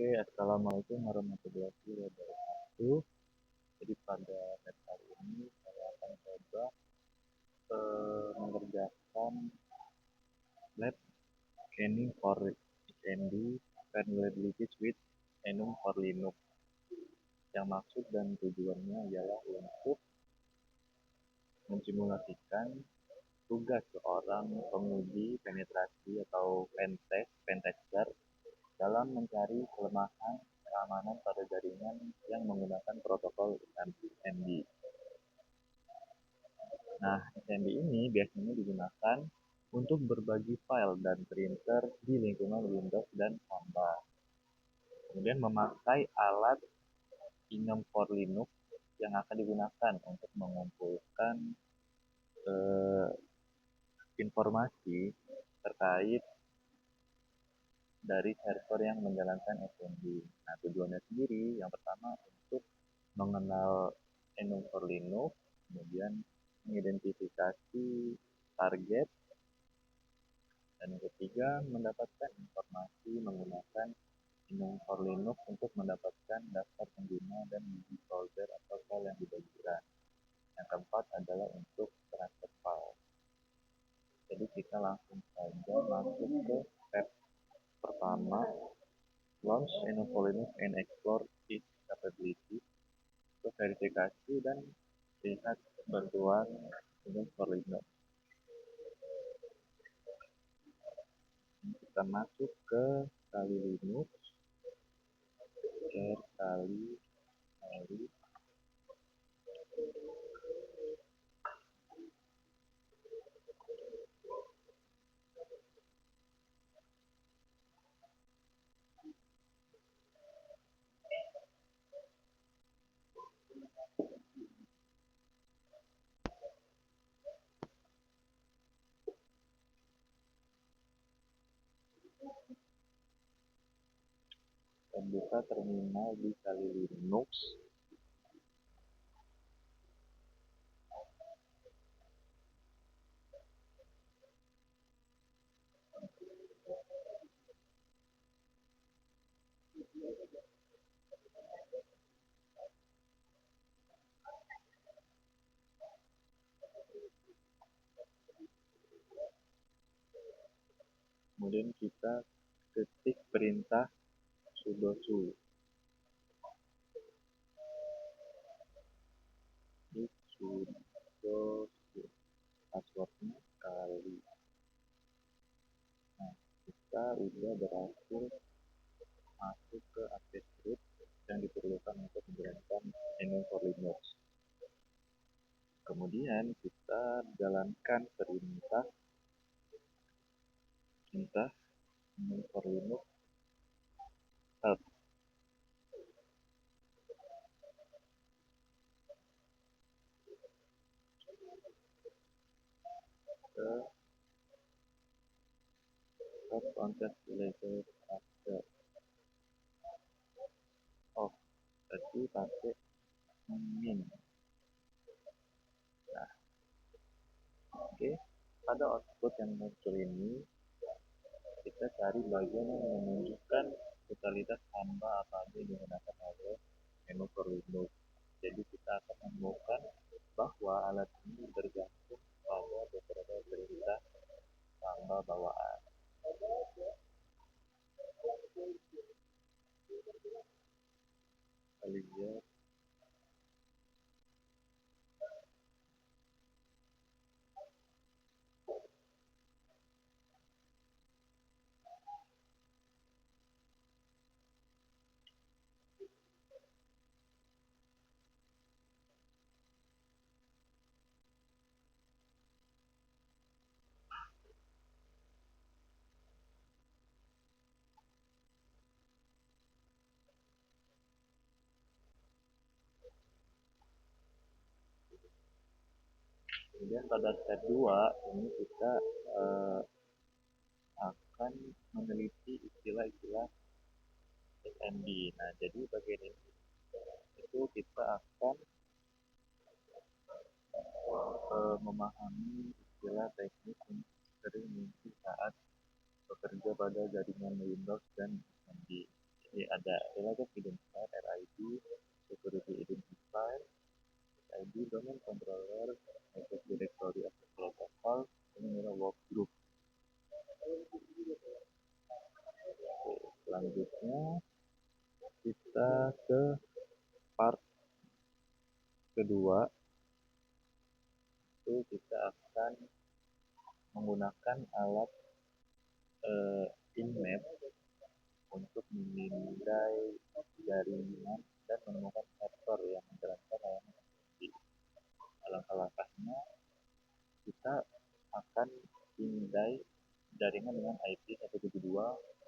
Oke, assalamualaikum warahmatullahi wabarakatuh. Jadi pada tes kali ini saya akan coba mengerjakan lab scanning for XMD vulnerabilities with Enum for Linux. Yang maksud dan tujuannya adalah untuk mensimulasikan tugas seorang penguji penetrasi atau pentester dalam mencari kelemahan keamanan pada jaringan yang menggunakan protokol XMD. Nah, XMD ini biasanya digunakan untuk berbagi file dan printer di lingkungan Windows dan Samba. Kemudian memakai alat Gnome for Linux yang akan digunakan untuk mengumpulkan informasi terkait dari server yang menjalankan XMD. Nah, tujuannya sendiri yang pertama untuk mengenal Gnome for Linux, kemudian mengidentifikasi target, dan yang ketiga mendapatkan informasi menggunakan Gnome for Linux untuk mendapatkan daftar pengguna dan folder atau file yang dibagikan. Yang keempat adalah untuk transfer file. Jadi kita langsung saja masuk ke tab pertama, launch Gnome for Linux and explore its capabilities, untuk verifikasi dan lihat bantuan Gnome for Linux. Kita masuk ke Kali Linux, share kali. Dan buka terminal di Kali Linux. Kemudian kita ketik perintah sudo su. Ini sudo su. Passwordnya kali. Nah, kita udah berhasil masuk ke update script yang diperlukan untuk menjalankan Gnome for Linux. Kemudian kita jalankan perintah Gnome for Linux help. Ke stop content related after off. Berarti pakai min. Nah, oke. Pada output yang muncul ini, kita cari bagian yang menunjukkan totalitas tambah apa aja yang digunakan oleh Gnome for Linux. Jadi kita akan menemukan bahwa alat ini bergantung pada beberapa perintah tambah bawaan. Kita lihat kemudian pada step 2 ini kita akan meneliti istilah-istilah XMD. Nah, jadi bagian ini itu kita akan memahami istilah teknis yang sering muncul saat bekerja pada jaringan Windows dan XMD. Jadi ada Related Identifier RID, Security Identifier ID, Domain Controller, Active Directory Access Protocol, ini adalah workgroup. Selanjutnya kita ke part kedua, itu kita akan menggunakan alat InMap untuk memindai jaringan dan menemukan server yang menjalankan layanan FTP. Langkah-langkahnya, kita akan pindai jaringan dengan IP 172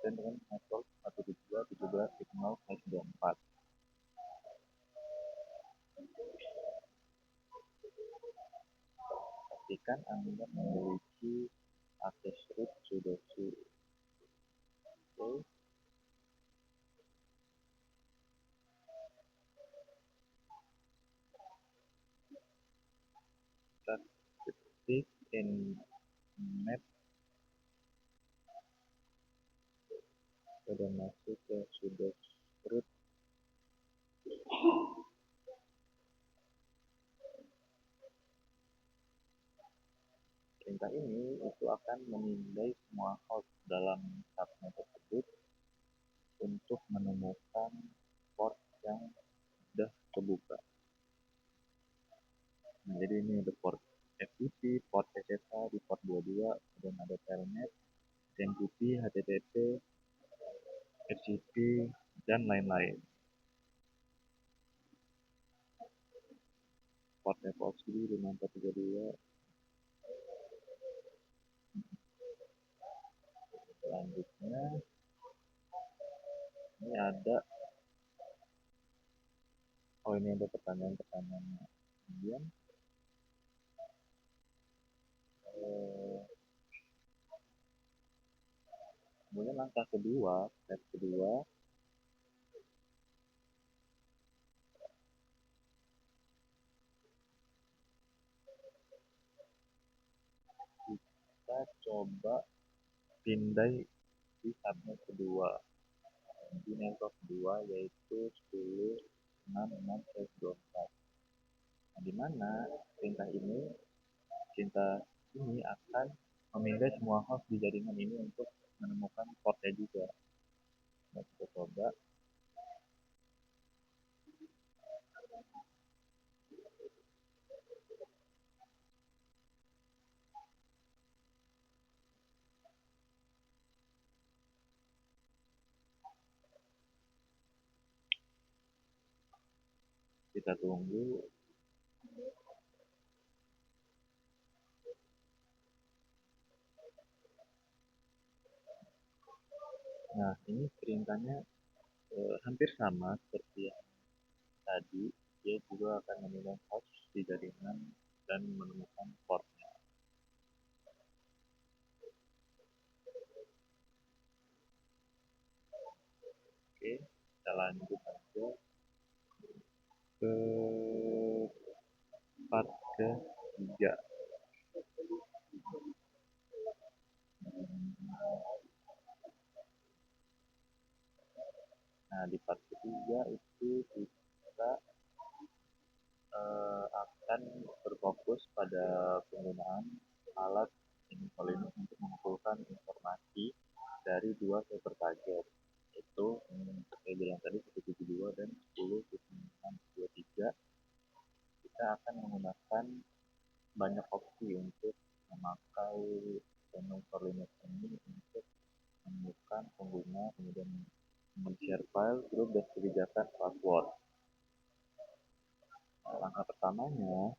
dan dengan network 172.17.0/24. Pastikan Anda memiliki akses root sudoku. Oke. Kita ketik nmap, sudah masuk ke sudo root. Perintah ini itu akan memindai semua host dalam subnet tersebut untuk menemukan port yang sudah terbuka. Nah, jadi ini ada port FTP, port SSH di port 22, kemudian ada telnet, SMTP, HTTP, FTP, dan lain-lain. Port FOSD 5432. Selanjutnya ini ada ini ada pertanyaan-pertanyaannya. Kemudian langkah kedua, step kedua, kita coba pindai di subnet kedua, di network kedua, yaitu 10.6.6/24. Nah, di mana perintah ini akan memindai semua host di jaringan ini untuk menemukan portnya juga. Nah, kita coba. Kita tunggu. Nah, ini perintahnya hampir sama seperti yang tadi. Dia juga akan memindai host di jaringan dan menemukan portnya. Oke, kita lanjut aja ke part ketiga. Nah, di part ketiga itu kita akan berfokus pada penggunaan alat Linux untuk mengumpulkan informasi dari dua server target, yaitu saya bilang tadi 172 dan 10.923. Kita akan menggunakan banyak opsi untuk memakai Linux ini untuk menemukan pengguna, kemudian men-share file, grup, dan kebijakan password. Langkah pertamanya,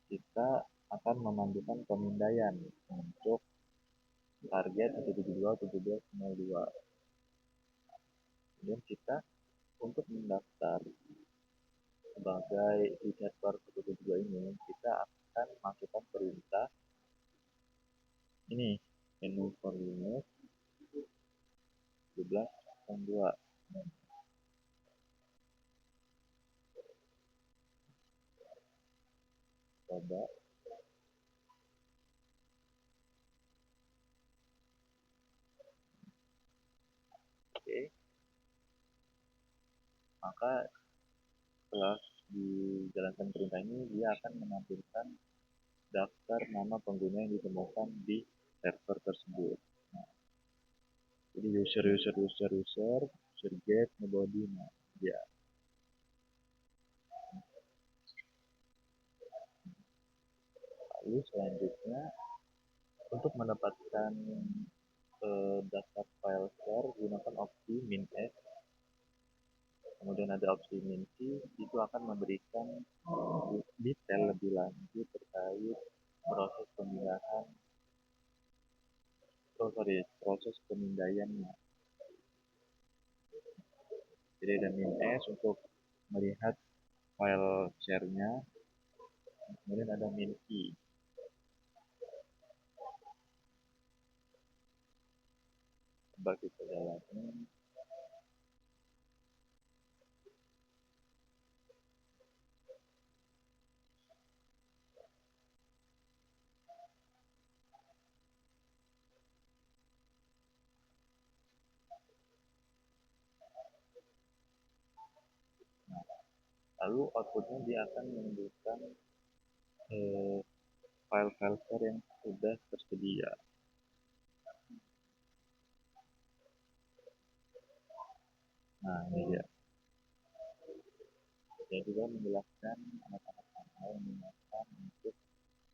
kita akan memandukan pemindaian untuk target 172.17.02. Kemudian kita untuk mendaftar sebagai di server 172 ini, kita akan masukkan perintah ini, menu for Linux 12.2. Coba. Oke. maka setelah dijalankan perintah ini dia akan menampilkan daftar nama pengguna yang ditemukan di server tersebut. Nah, jadi user get nobody. Nah, ya. Lalu selanjutnya untuk mendapatkan daftar file share gunakan opsi min s, kemudian ada opsi min c, itu akan memberikan detail lebih lanjut terkait proses pemindahan, proses pemindaiannya. Jadi ada min s untuk melihat file share-nya, kemudian ada min i. Coba kita jalanin. Lalu outputnya dia akan menunjukkan file-file share yang sudah tersedia. Nah, ini dia. Dia juga menjelaskan anak-anak yang menggunakan untuk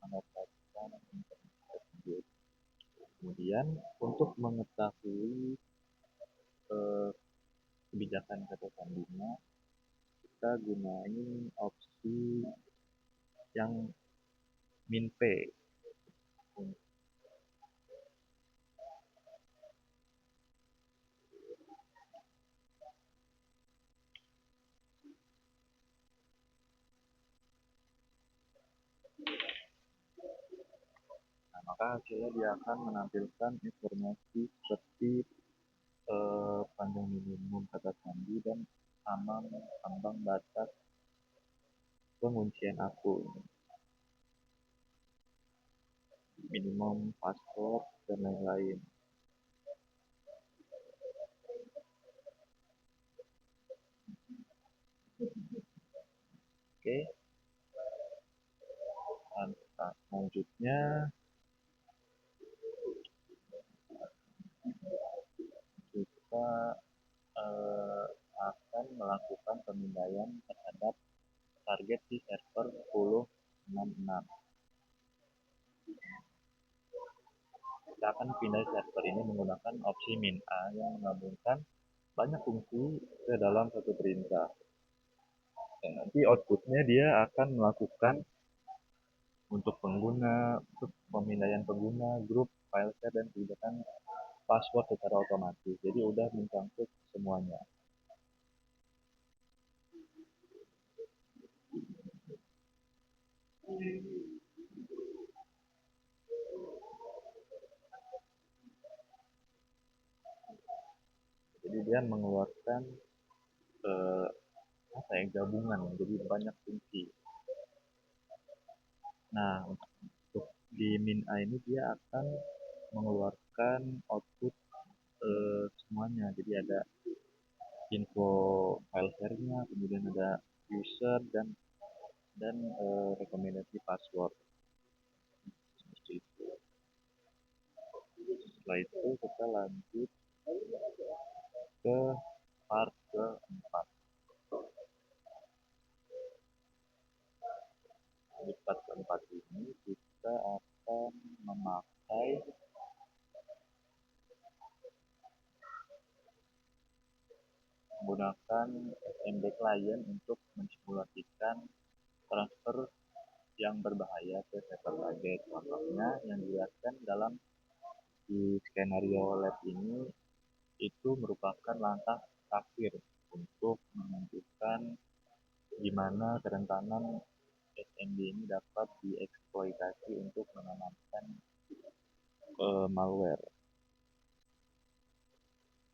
mendapatkan informasi tersebut. Kemudian untuk mengetahui kebijakan kata sandinya, kita gunain opsi yang min p. Nah, maka hasilnya dia akan menampilkan informasi seperti panjang minimum kata sandi dan ambang batas penguncian akun, minimum password, dan lain-lain. Oke. Nah, selanjutnya kita akan melakukan pemindaian terhadap target di server 1066. Kita akan pindah server ini menggunakan opsi min a yang menggabungkan banyak fungsi ke dalam satu perintah. Dan nanti outputnya dia akan melakukan untuk pengguna, untuk pemindaian pengguna, grup, file share, dan kebijakan password secara otomatis. Jadi udah mencangkuk semuanya. Jadi dia mengeluarkan gabungan, jadi banyak fungsi. Nah, untuk di min a ini dia akan mengeluarkan output semuanya. Jadi ada info file share-nya, kemudian ada user dan rekomendasi password. Seperti itu. Setelah itu kita lanjut ke part keempat. Di part keempat ini kita akan memakai menggunakan SMB client untuk mensimulasikan transfer yang berbahaya ke server target. Contohnya yang dilihatkan dalam di skenario lab ini itu merupakan langkah terakhir untuk menunjukkan di mana kerentanan SMB ini dapat dieksploitasi untuk menanamkan malware.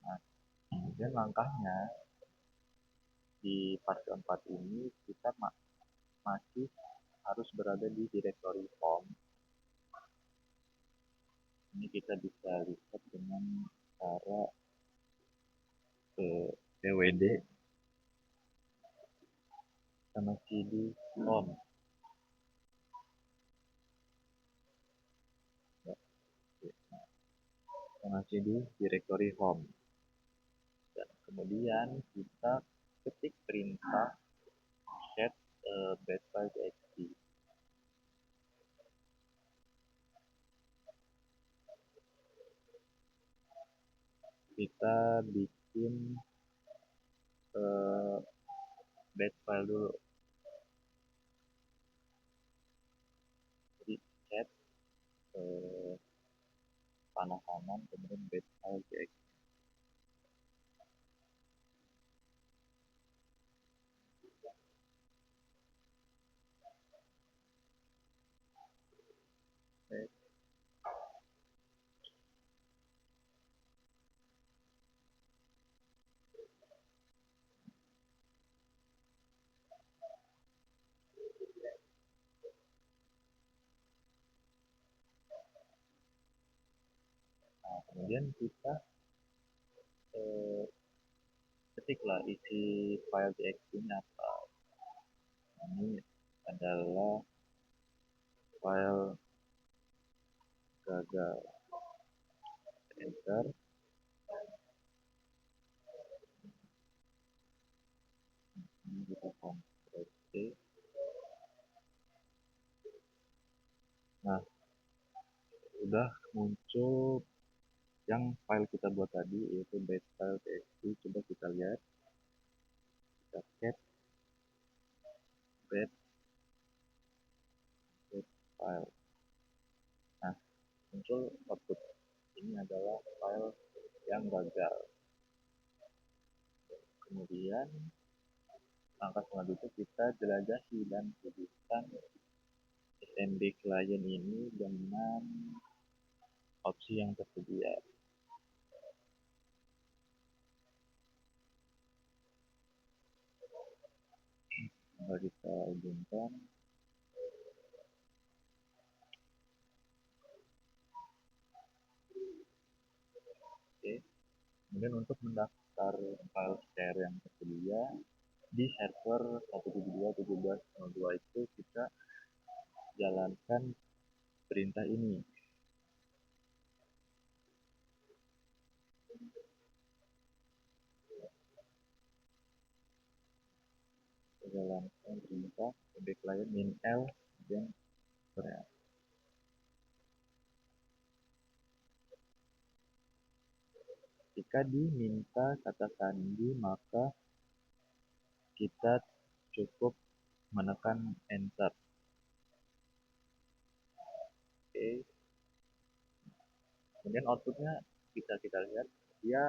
Nah, kemudian langkahnya di part keempat ini kita masih harus berada di directory home. Ini kita bisa lihat dengan cara pwd sama cd home. Ya, sama cd directory home. Dan kemudian kita ketik perintah set bed file txt. Kita bikin bed file dulu. Jadi set panah kanan kemudian bed file txt. Nah, kemudian kita eh, ketiklah isi file txt-nya apa. Ini adalah file gagal. Enter. Ini kita Ctrl C. Nah, udah muncul yang file kita buat tadi, yaitu base file txt. Coba kita lihat. Kita cat base file. Nah, muncul output. Ini adalah file yang gagal. Kemudian langkah selanjutnya kita jelajahi dan hubungkan SMB client ini dengan opsi yang tersedia. Kalau kita hubungkan, oke. Kemudian untuk mendaftar file share yang tersedia di server 172.17.02 itu kita jalankan perintah ini. Kita jalankan perintah client min l dan Korea. Jika diminta kata sandi, maka kita cukup menekan enter. Oke. Kemudian outputnya bisa kita lihat, dia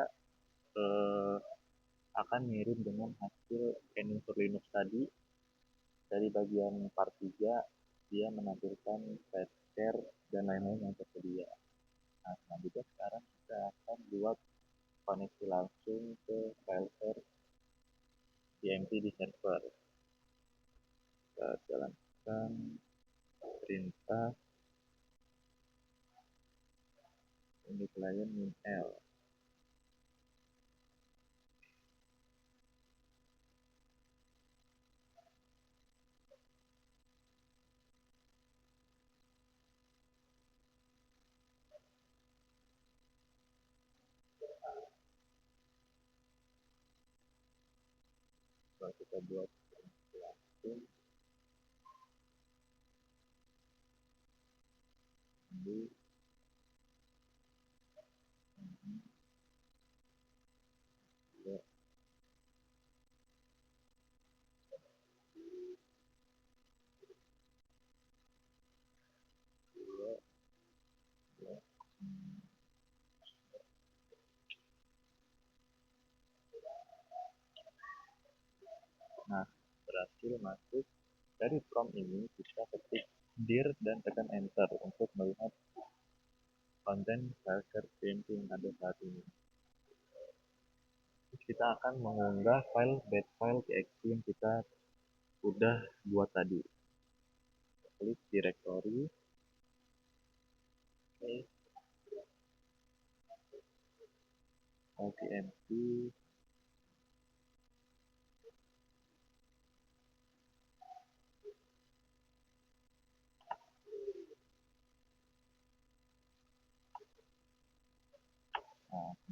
akan mirip dengan hasil scanning for Linux tadi. Dari bagian part 3 dia menampilkan file share dan lain-lain yang tersedia. Nah, selanjutnya sekarang kita akan buat koneksi langsung ke file share DMP di server. Kita jalankan perintah ini client min l. Kalau kita buat langsung di dua, dua, dua. Nah, berhasil masuk. Dari prompt ini kita ketik dir dan tekan enter untuk melihat konten file share DMP yang ada saat ini. Terus kita akan mengunggah file bed file txt yang kita udah buat tadi. Klik directory, LTMP,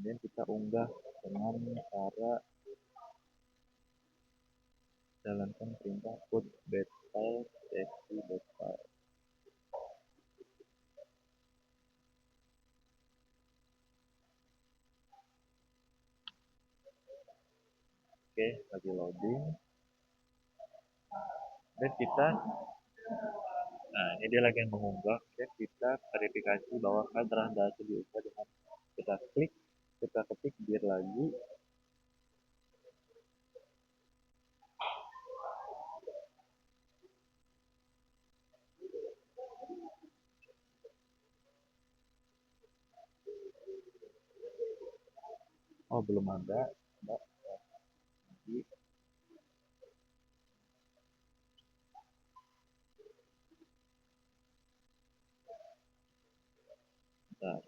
Kemudian kita unggah dengan cara jalankan perintah put bed file txt bed file. Oke, lagi loading. Dan kita, nah ini dia lagi yang mengunggah. Dan kita verifikasi bahwa file berhasil diunggah dengan kita klik, kita ketik dir lagi. Oh belum ada, Mbak. Lagi. Bentar.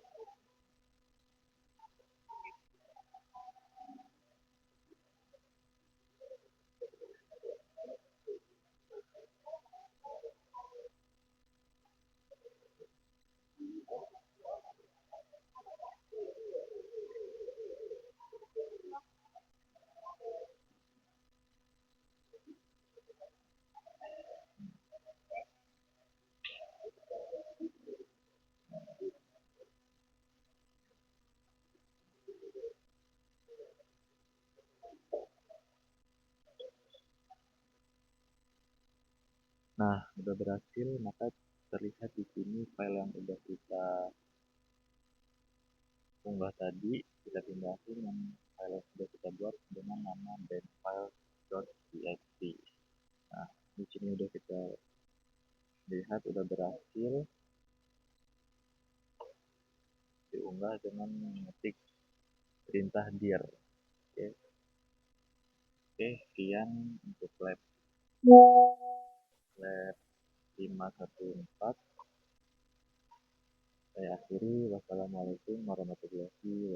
Nah, udah berhasil, maka terlihat di sini file yang udah kita unggah tadi, kita pindahin yang file yang sudah kita buat dengan nama bandfile.txt. Nah, di sini udah kita lihat udah berhasil diunggah dengan mengetik perintah dir. Oke, oke, sekian untuk lab 514. Saya akhiri. Wassalamualaikum warahmatullahi wabarakatuh.